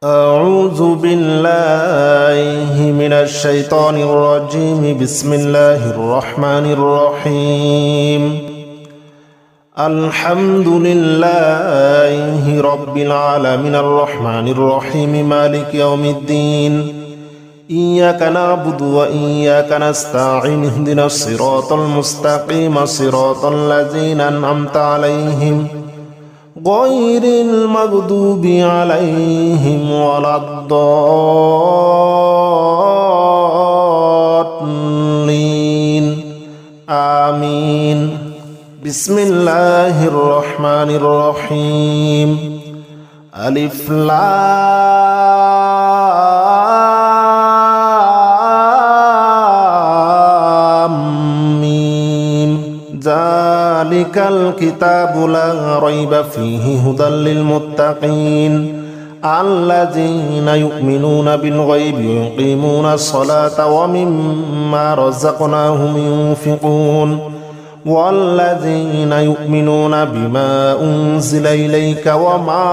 أعوذ بالله من الشيطان الرجيم. بسم الله الرحمن الرحيم. الحمد لله رب العالمين الرحمن الرحيم مالك يوم الدين. إياك نعبد وإياك نستعين. اهدنا الصراط المستقيم صراط الذين أنعمت عليهم غير المغضوب عليهم ولا الضالين آمين. بسم الله الرحمن الرحيم. ألف لام ميم. ذلك الكتاب لا ريب فيه هدى للمتقين الذين يؤمنون بالغيب ويقيمون الصلاة ومما رزقناهم ينفقون والذين يؤمنون بما أنزل إليك وما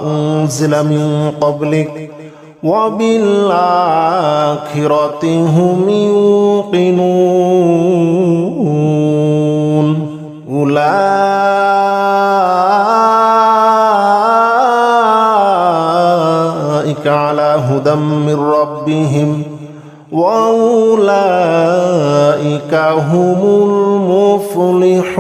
أنزل من قبلك وبالآخرة هم يوقنون. أولئك على هدى من ربهم وأولئك هم المفلحون.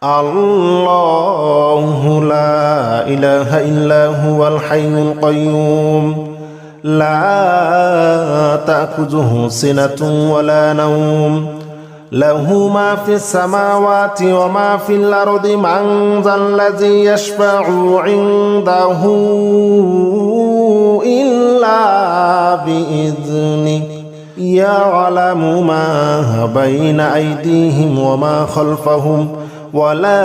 الله لا إله إلا هو الحي القيوم لا تأخذه سنة ولا نوم له ما في السماوات وما في الأرض. من ذا الذي يشفع عنده إلا بإذنه يعلم ما بين أيديهم وما خلفهم ولا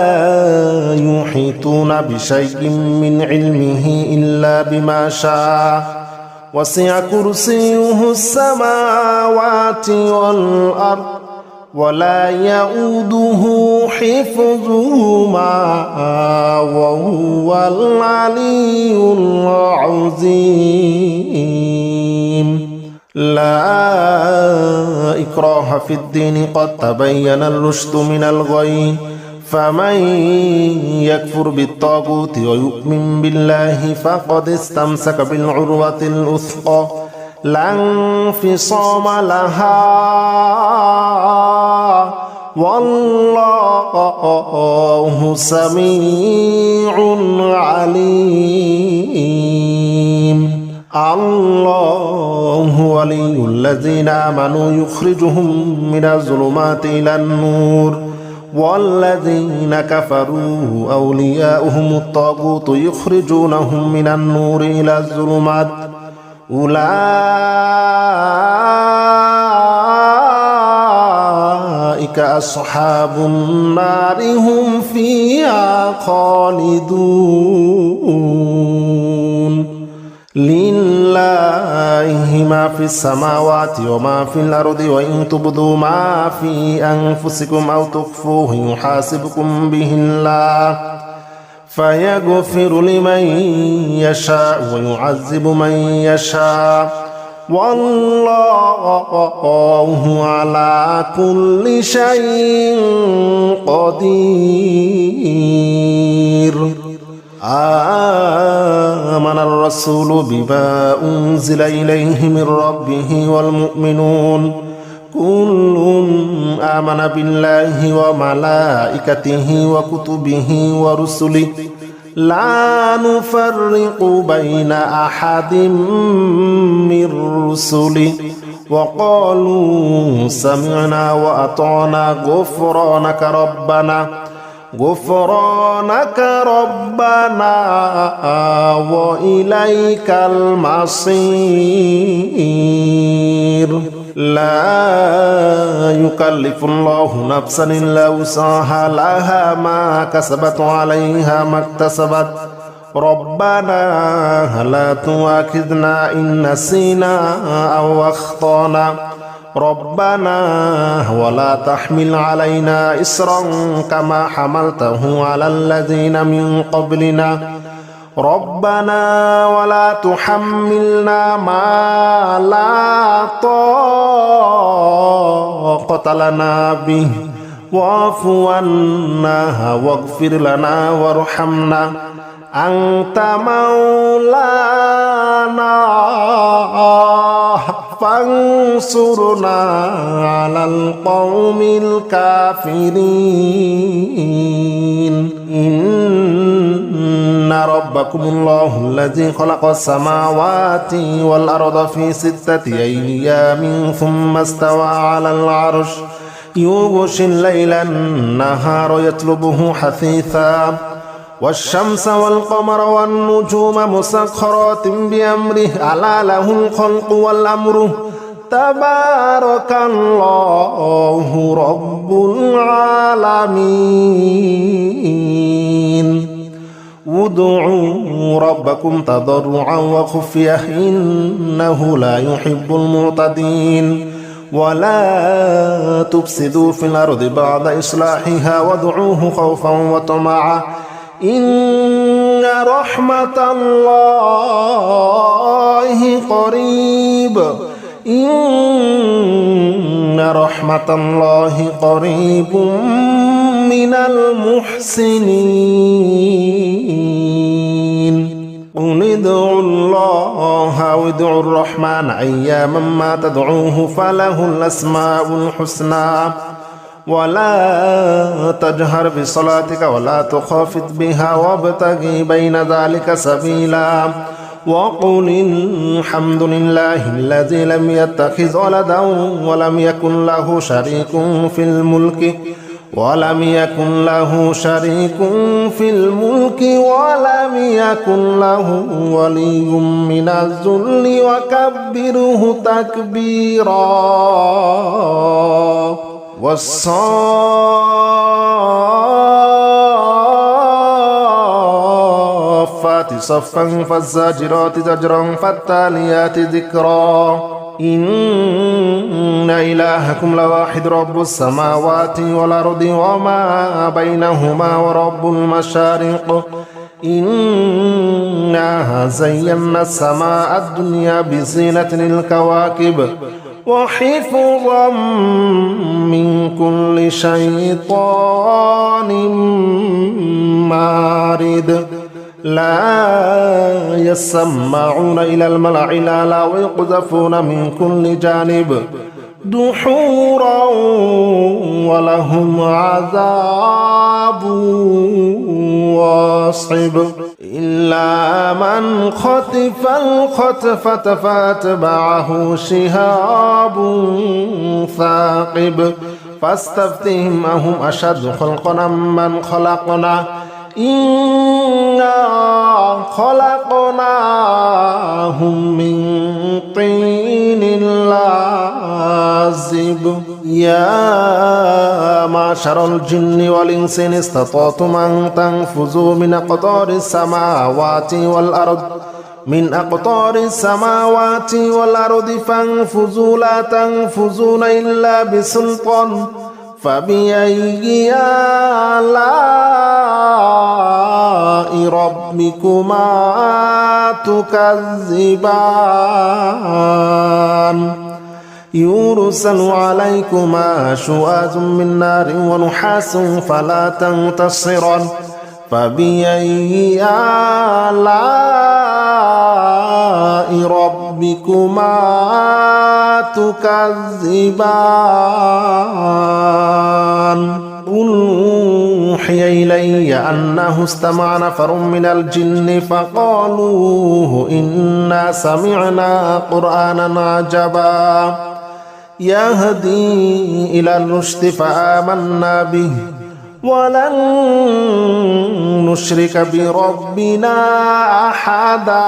يحيطون بشيء من علمه إلا بما شاء. وسع كرسيه السماوات والأرض ولا يؤوده حفظهما وهو العلي العظيم. لا إكراه في الدين قد تبين الرشد من الغي. فمن يكفر بالطاغوت ويؤمن بالله فقد استمسك بالعروة الوثقى لا انفصام لها والله سميع عليم. الله ولي الذين آمنوا يخرجهم من الظلمات إلى النور والذين كفروا أولياؤهم الطاغوت يخرجونهم من النور إلى الظلمات أولئك أصحاب النار هم فيها خالدون. لله ما في السماوات وما في الأرض وإن تبدوا ما في أنفسكم أو تخفوه يحاسبكم به الله فيغفر لمن يشاء ويعذب من يشاء والله على كل شيء قدير. آمن الرسول بما أنزل إليه من ربه والمؤمنون كل آمن بالله وملائكته وكتبه ورسله لا نفرق بين أحد من رسله وقالوا سمعنا وأطعنا غفرانك ربنا وإليك المصير. لا يكلف الله نفسا إلا وسعها لها ما كسبت عليها ما اكتسبت. ربنا لا تؤاخذنا إن نسينا أو أخطأنا ربنا ولا تحمل علينا إصرا كما حملته على الذين من قبلنا ربنا ولا تحملنا ما لا طاقة لنا به واعف عنا واغفر لنا وارحمنا أنت مولانا فانصرنا على القوم الكافرين إن ربكم الله الذي خلق السماوات والأرض في 6 أيام ثم استوى على العرش يغشي الليل النهار يطلبه حثيثا والشمس والقمر والنجوم مسخرات بأمره ألا له الخلق والأمر تبارك الله رب العالمين ادعوا ربكم تضرعا وخفية إنه لا يحب المعتدين ولا تفسدوا في الأرض بعد إصلاحها وادعوه خوفا وطمعا إن رحمة الله قريب إن رحمة الله قريب من المحسنين قل ادعوا الله أو ادعوا الرحمن أياما ما تدعوه فله الأسماء الحسنى ولا تجهر بصلاتك ولا تخافت بها وابتغ بين ذلك سبيلا وقل الحمد لله الذي لم يتخذ ولدا ولم يكن له شريك في الملك ولم يكن له ولي من الذل وكبره تكبيرا والصافات صفا فالزاجرات زجرا فالتاليات ذكرا إن إلهكم لواحد رب السماوات والأرض وما بينهما ورب المشارق إنا زينا السماء الدنيا بزينة الكواكب وحفظا من كل شيطان مارد لا يسمعون إلى الملأ الأعلى ويقذفون من كل جانب دحورا ولهم عذاب واصب إلا من خطف الخطفة فاتبعه شهاب ثاقب فاستفتهم أهم أشد خلقا من خلقنا إنا خلقناهم من طين لازب يا معشر الجن والإنس إن استطعتم أن تنفذوا من أقطار السماوات والأرض فانفذوا لا تنفذون إلا بسلطان فبأي آلاء ربكما تكذبان يرسل عليكما شواظ من نار ونحاس فلا تنتصران فبأي آلاء ربكما تكذبان قل أوحي إلي أنه استمع نفر من الجن فقالوا إنا سمعنا قرآنا عجبا يهدي إلى الرشد فآمنا به ولن نشرك بربنا أحدا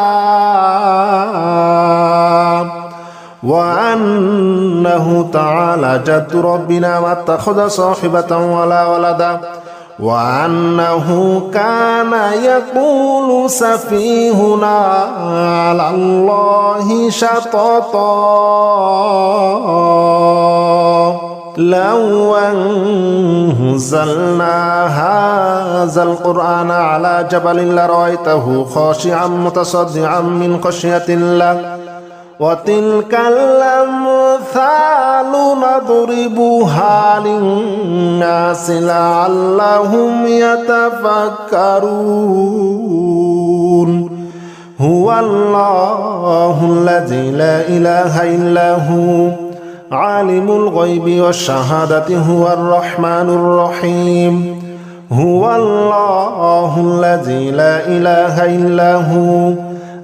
وأنه تعالى جد ربنا ما اتخذ صاحبة ولا ولدا وأنه كان يقول سفيهنا على الله شططا لو أنزلنا هذا القرآن على جبل لرأيته خاشعا متصدعا من خشية الله وتلك الأمثال نضربها للناس لعلهم يتفكرون هو الله الذي لا إله إلا هو عالم الغيب والشهادة هو الرحمن الرحيم هو الله الذي لا إله إلا هو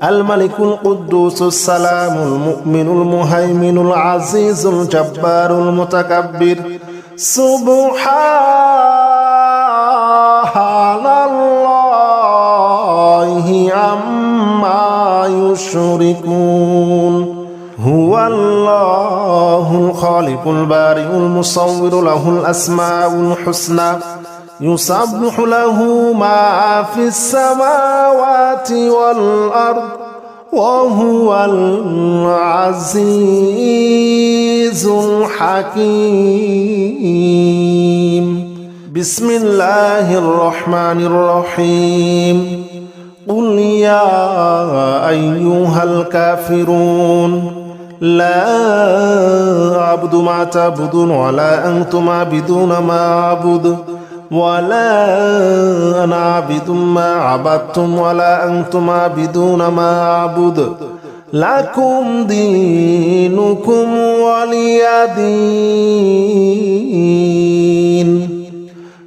الملك القدوس السلام المؤمن المهيمن العزيز الجبار المتكبر سبحان الله عما يشركون هو الله الخالق البارئ المصور له الأسماء الحسنى يسبح له ما في السماوات والأرض وهو العزيز الحكيم بسم الله الرحمن الرحيم قل يا أيها الكافرون لا أعبد ما تعبدون ولا أنتم عابدون ما أعبد ولا أنا عابد ما عبدتم ولا أنتم عابدون ما أعبد لكم دينكم ولي دين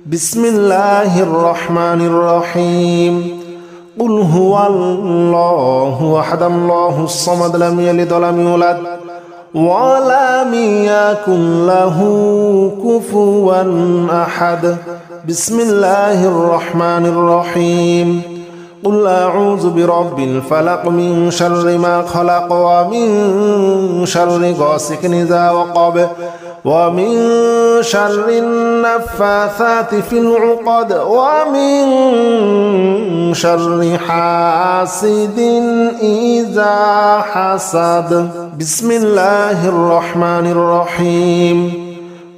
بسم الله الرحمن الرحيم قل هو الله أحد الله الصمد لم يلد ولم يولد ولم يكن له كفوا أحد بسم الله الرحمن الرحيم قل أعوذ برب الفلق من شر ما خلق ومن شر غاسق إذا وقب ومن شر النفاثات في العقد ومن شر حاسد إذا حسد بسم الله الرحمن الرحيم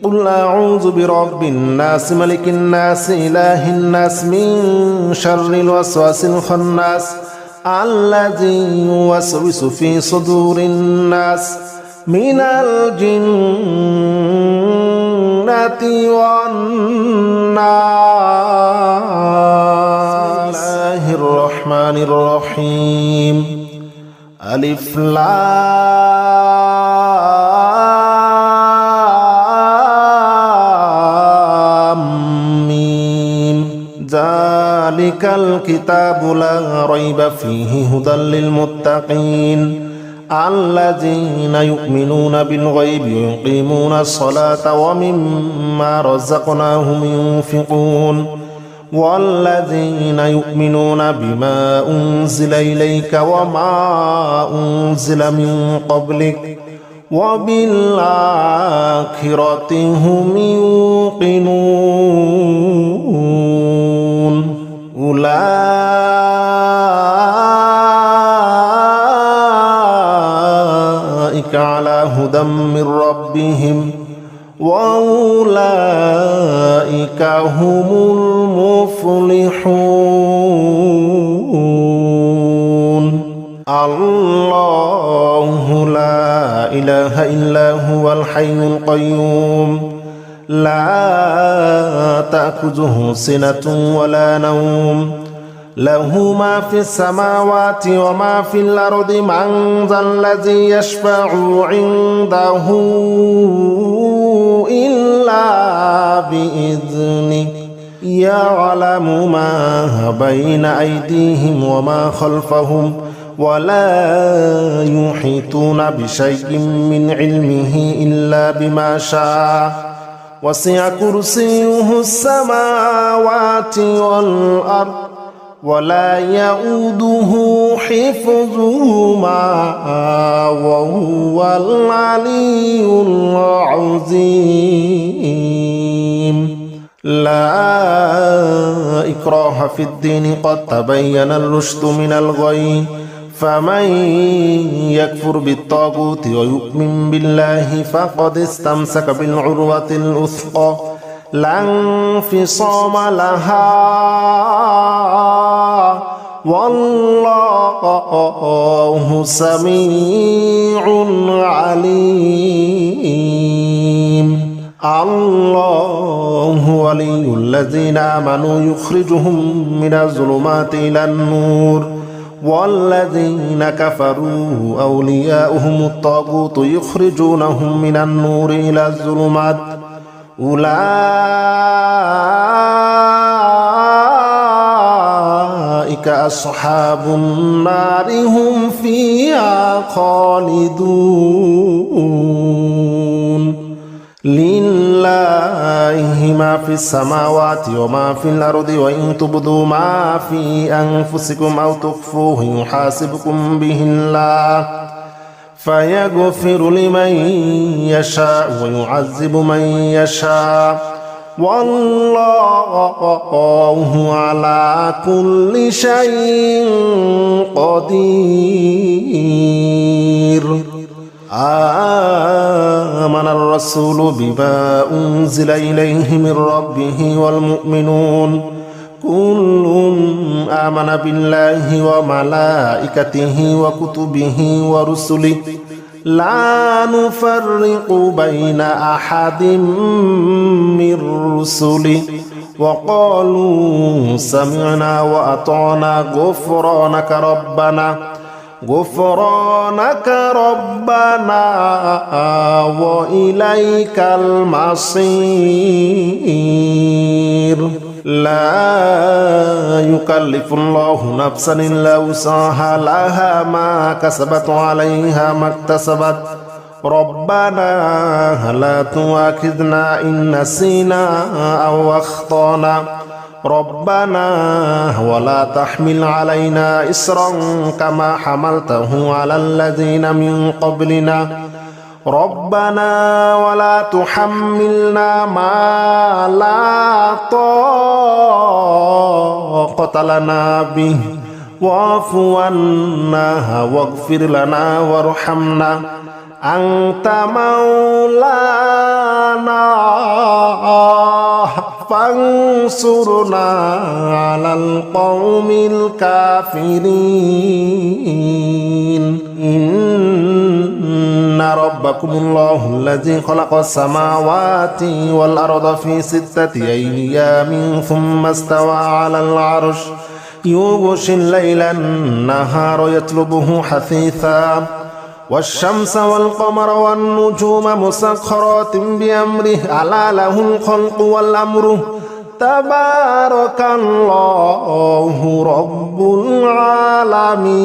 قل أعوذ برب الناس ملك الناس إله الناس من شر الوسواس الخناس الذي يوسوس في صدور الناس من الجنة والناس بسم الله الرحمن الرحيم ألف لام ميم ذلك الكتاب لا ريب فيه هدى للمتقين الذين يؤمنون بالغيب ويقيمون الصلاة ومما رزقناهم ينفقون والذين يؤمنون بما أنزل إليك وما أنزل من قبلك وبالآخرة هم يوقنون أولئك على هدى من ربهم وأولئك هم المفلحون الله لا إله إلا هو الحي القيوم لا تأخذه سنة ولا نوم له ما في السماوات وما في الأرض من ذا الذي يشفع عنده إلا بإذنه يعلم ما بين أيديهم وما خلفهم ولا يحيطون بشيء من علمه إلا بما شاء وسع كرسيه السماوات والأرض ولا يؤوده حفظهما وهو العلي العظيم لا إكراه في الدين قد تبين الرشد من الغي فمن يكفر بالطاغوت ويؤمن بالله فقد استمسك بالعروة الوثقى لا انفصام لها والله سميع عليم الله ولي الذين آمنوا يخرجهم من الظلمات إلى النور والذين كفروا أولياؤهم الطاغوت يخرجونهم من النور إلى الظلمات أولئك أصحاب النار هم فيها خالدون لله ما في السماوات وما في الأرض وإن تبدوا ما في أنفسكم أو تخفوه يحاسبكم به الله فيغفر لمن يشاء ويعذب من يشاء والله على كل شيء قدير آمن الرسول بما أنزل إليه من ربه والمؤمنون كل آمن بالله وملائكته وكتبه ورسله لا نفرق بين أحد من رسله وقالوا سمعنا وأطعنا غفرانك ربنا وإليك المصير لا يكلف الله نفسا إلا وسعها لها ما كسبت عليها ما اكتسبت ربنا لا تؤاخذنا إن نسينا أو أخطأنا ربنا ولا تحمل علينا إصرا كما حملته على الذين من قبلنا ربنا ولا تحملنا ما لا طاقة لنا به واعف عنا واغفر لنا وارحمنا أنت مولانا فانصرنا على القوم الكافرين إن ربكم الله الذي خلق السماوات والأرض في 6 أيام ثم استوى على العرش يغشي الليل النهار يطلبه حثيثا والشمس والقمر والنجوم مسخرات بأمره ألا له الخلق والأمر تبارك الله رب العالمين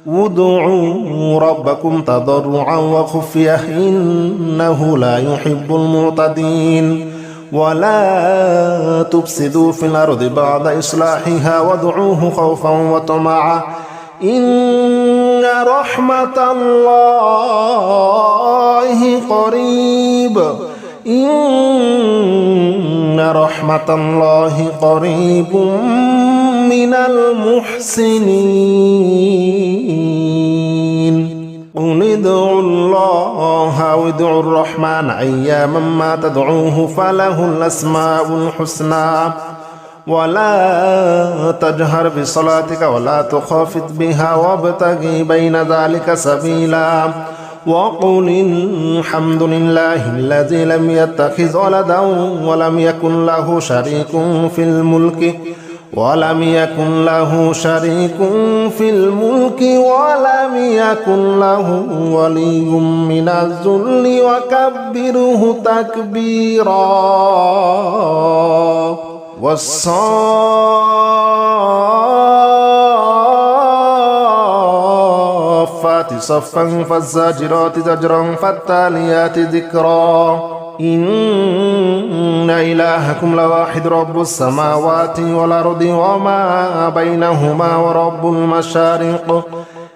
ادعوا ربكم تضرعا وخفية إنه لا يحب المعتدين ولا تفسدوا في الأرض بعد إصلاحها وادعوه خوفا وطمعا إن رحمة الله قريب إن رحمة الله قريب من المحسنين قل ادعوا الله وادعوا الرحمن أياما ما تدعوه فله الأسماء الحسنى ولا تجهر بصلاتك ولا تخافت بها وابتغي بين ذلك سبيلا وقل الحمد لله الذي لم يتخذ ولدا ولم يكن له شريك في الملك ولم يكن له ولي من الذل وكبره تكبيرا والصافات صفا فالزاجرات زجرا فالتاليات ذكرا إن إلهكم لواحد رب السماوات والأرض وما بينهما ورب المشارق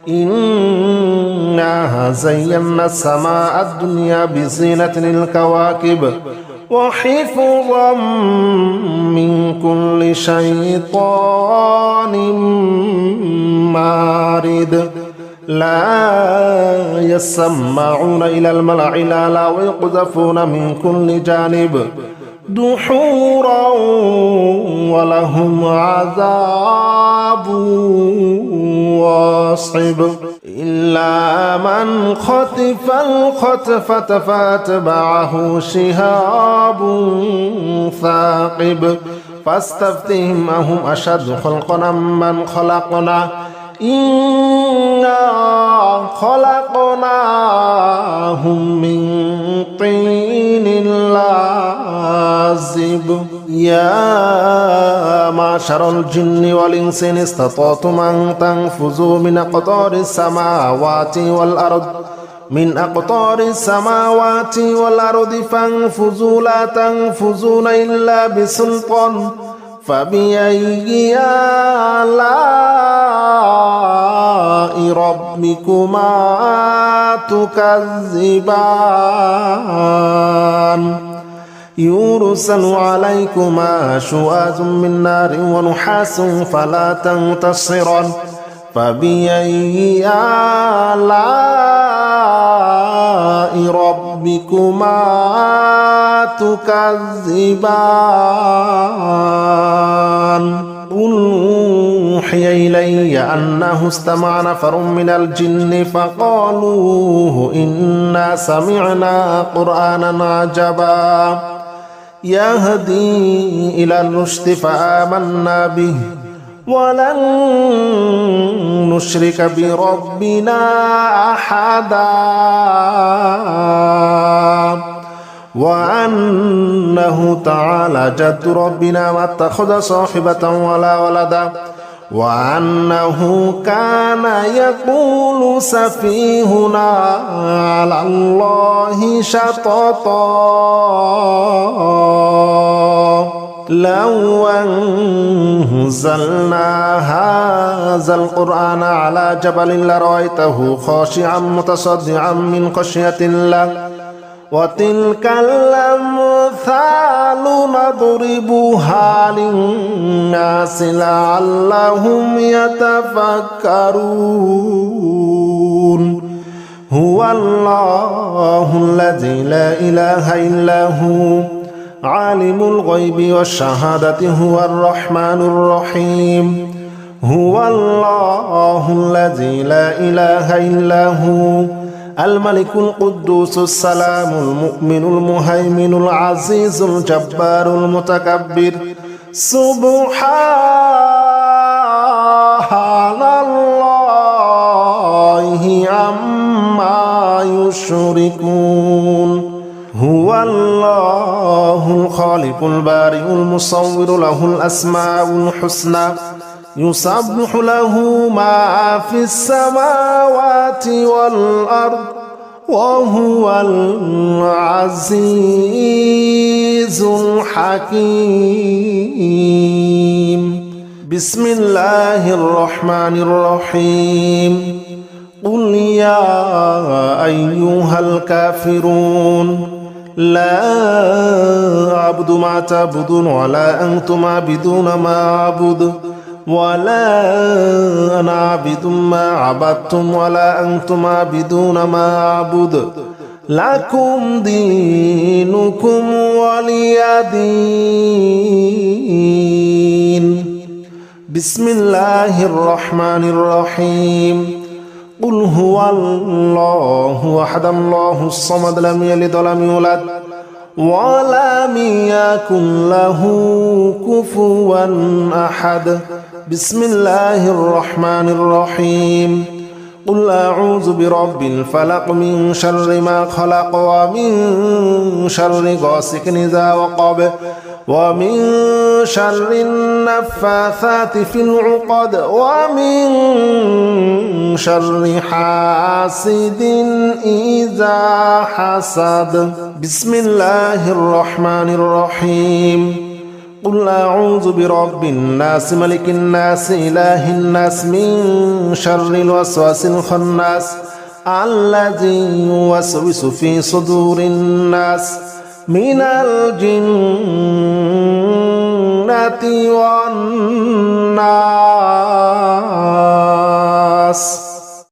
إنا زينا السماء الدنيا بزينة الكواكب وحفظا من كل شيطان مارد لا يسمعون إلى الملأ الأعلى ويقذفون من كل جانب دحورا ولهم عذاب واصب إلا من خطف الخطفة فاتبعه شهاب ثاقب فاستفتهم أهم أشد خلقا من خلقنا إنا خلقناهم من طين لازب يا معشر الجن والإنس إن استطعتم أن تنفذوا من أقطار السماوات والأرض فانفذوا لا تنفذون إلا بسلطان فبأي آلاء ربكما تكذبان يرسل عليكما شواظ من نار ونحاس فلا تنتصران فبأي آلاء ربكما تكذبان قل أوحي إلي أنه استمع نفر من الجن فقالوا إنا سمعنا قرآنا عجبا يهدي إلى الرشد فآمنا به ولن نشرك بربنا أحدا وأنه تعالى جد ربنا ما اتخذ صاحبة ولا ولدا وأنه كان يقول سفيهنا على الله شططا لو أنزلنا هذا القرآن على جبل لرأيته خاشعا متصدعا من خشية الله وتلك الأمثال نضربها للناس لعلهم يتفكرون هو الله الذي لا إله إلا هو عالم الغيب والشهادة هو الرحمن الرحيم هو الله الذي لا إله إلا هو الملك القدوس السلام المؤمن المهيمن العزيز الجبار المتكبر سبحان الله عما يشركون هو الله الخالق البارئ المصور له الأسماء الحسنى يسبح له ما في السماوات والأرض وهو العزيز الحكيم بسم الله الرحمن الرحيم قل يا أيها الكافرون لا أعبد ما تعبدون ولا أنتم عابدون ما أعبد ولا أنا عابد ما عبدتم ولا أنتم عابدون ما أعبد لكم دينكم ولي دين بسم الله الرحمن الرحيم قل هو الله أحد الله الصمد لم يلد ولم يولد ولم يكن له كفوا أحد بسم الله الرحمن الرحيم قل أعوذ برب الفلق من شر ما خلق ومن شر غاسق إذا وقب ومن شر النفاثات في العقد ومن شر حاسد إذا حسد بسم الله الرحمن الرحيم قل أعوذ برب الناس ملك الناس إله الناس من شر الوسواس الخناس الذي يوسوس في صدور الناس من الجنة والناس